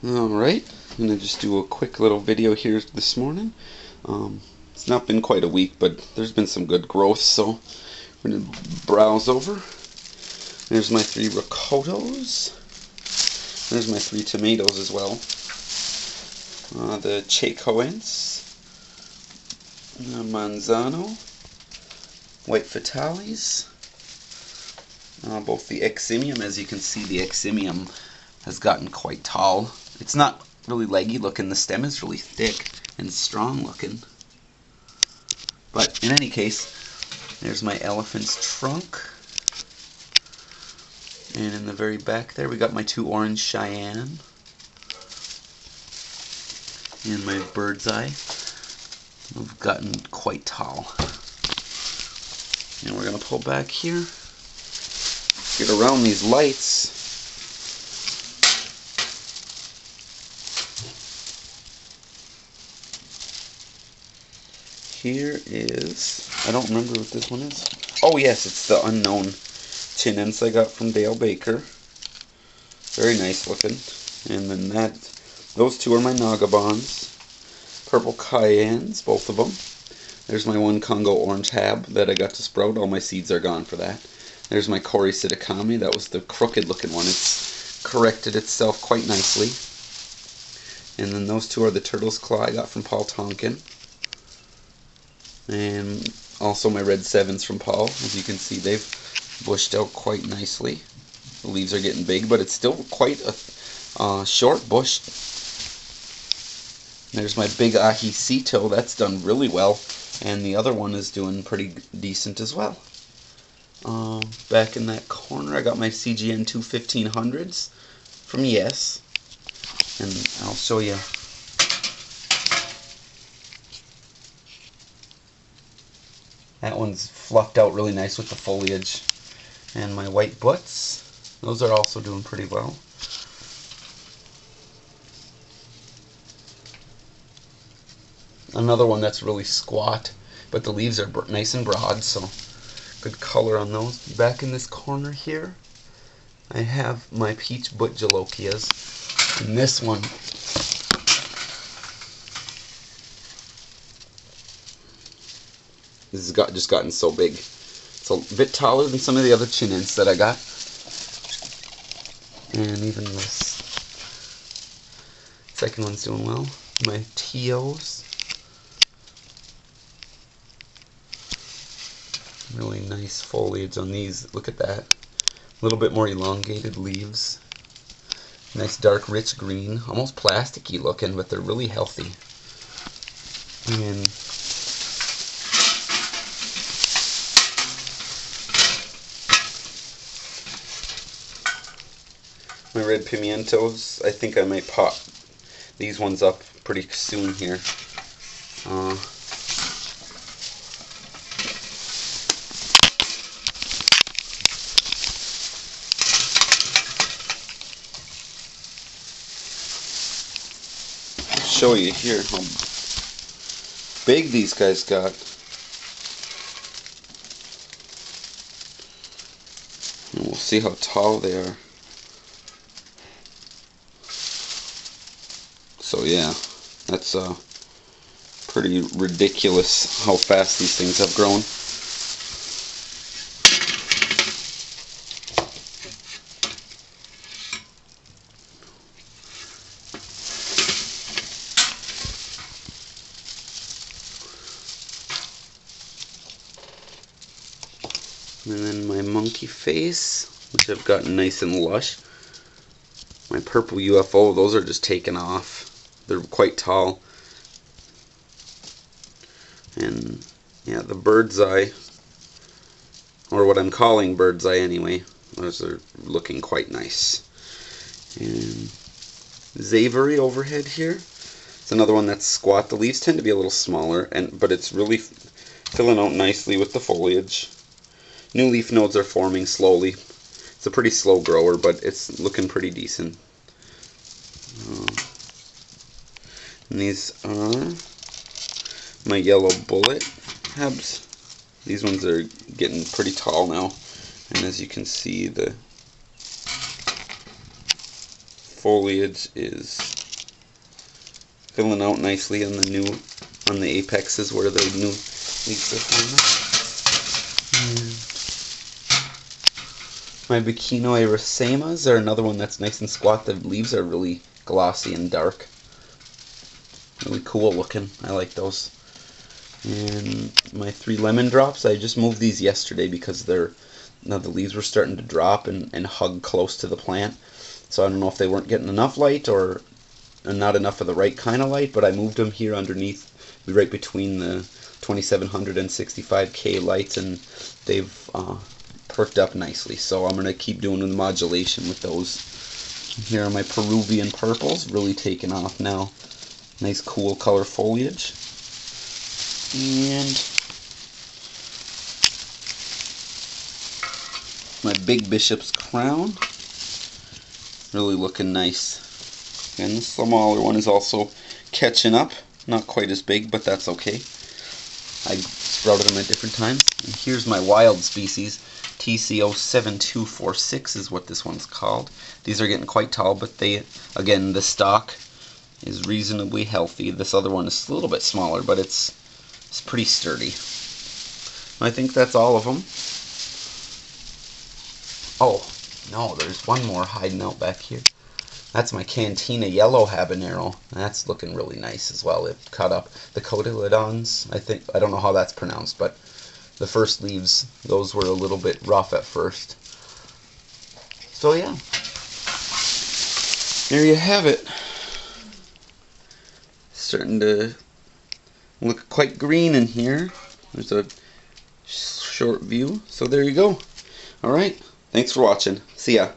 Alright, I'm going to just do a quick little video here this morning. It's not been quite a week, but there's been some good growth, so I'm going to browse over. There's my 3 ricotos. There's my 3 tomatoes as well. The Chacoense, Manzano, White Fatalis, both the Eximium. As you can see, the Eximium has gotten quite tall. It's not really leggy looking, the stem is really thick and strong looking. But in any case, there's my elephant's trunk. And in the very back there we got my 2 orange Cheyenne. And my bird's eye have gotten quite tall. And we're going to pull back here, get around these lights. Here is, I don't remember what this one is. Oh yes, it's the unknown Chinense I got from Dale Baker. Very nice looking. And then those 2 are my Nagabons. Purple Cayennes, both of them. There's my 1 Congo Orange Hab that I got to sprout. All my seeds are gone for that. There's my Kori Sitakami. That was the crooked looking one. It's corrected itself quite nicely. And then those 2 are the Turtle's Claw I got from Paul Tonkin. And also my red 7s from Paul. As you can see, they've bushed out quite nicely. The leaves are getting big, but it's still quite a short bush. There's my big Ahicito. That's done really well. And the other one is doing pretty decent as well. Back in that corner, I got my CGN 2 1500s from Yes. And I'll show you. That one's fluffed out really nice with the foliage. And my white butts, those are also doing pretty well. Another one that's really squat, but the leaves are nice and broad, so good color on those. Back in this corner here, I have my peach Butjalokias. And this one, this has just gotten so big. It's a bit taller than some of the other Chinense that I got. And even this second one's doing well. My Tios. Really nice foliage on these. Look at that. A little bit more elongated leaves. Nice dark rich green. Almost plasticky looking, but they're really healthy. And my red pimientos, I think I might pop these ones up pretty soon here. Show you here how big these guys got. And we'll see how tall they are. So yeah, that's pretty ridiculous how fast these things have grown. And then my monkey face, which I've gotten nice and lush. My purple UFO, those are just taken off. They're quite tall. And yeah, the bird's eye, or what I'm calling bird's eye anyway, those are looking quite nice. And Zavery overhead here. It's another one that's squat. The leaves tend to be a little smaller, but it's really filling out nicely with the foliage. New leaf nodes are forming slowly. It's a pretty slow grower, but it's looking pretty decent. And these are my yellow bullet Habs. These ones are getting pretty tall now, and as you can see, the foliage is filling out nicely on the apexes where the new leaves are forming. My Bacchinoe racemas are another one that's nice and squat. The leaves are really glossy and dark. Really cool looking. I like those. And my 3 lemon drops, I just moved these yesterday because the leaves were starting to drop and hug close to the plant. So I don't know if they weren't getting enough light or not enough of the right kind of light, but I moved them here underneath, right between the 2700 and 65K lights, and they've perked up nicely. So I'm going to keep doing the modulation with those. Here are my Peruvian purples, really taking off now. Nice cool color foliage. And my Big Bishop's crown, really looking nice. And the smaller one is also catching up. Not quite as big, but that's okay. I sprouted them at different times. And here's my wild species. TCO7246 is what this one's called. These are getting quite tall, but again, the stalk is reasonably healthy. This other one is a little bit smaller, but it's pretty sturdy. I think that's all of them. Oh, no, there's one more hiding out back here. That's my Cantina yellow habanero. That's looking really nice as well. It cut up. The cotyledons, I don't know how that's pronounced, but the first leaves, those were a little bit rough at first. So yeah, there you have it. Starting to look quite green in here. There's a short view. So there you go. Alright, thanks for watching. See ya.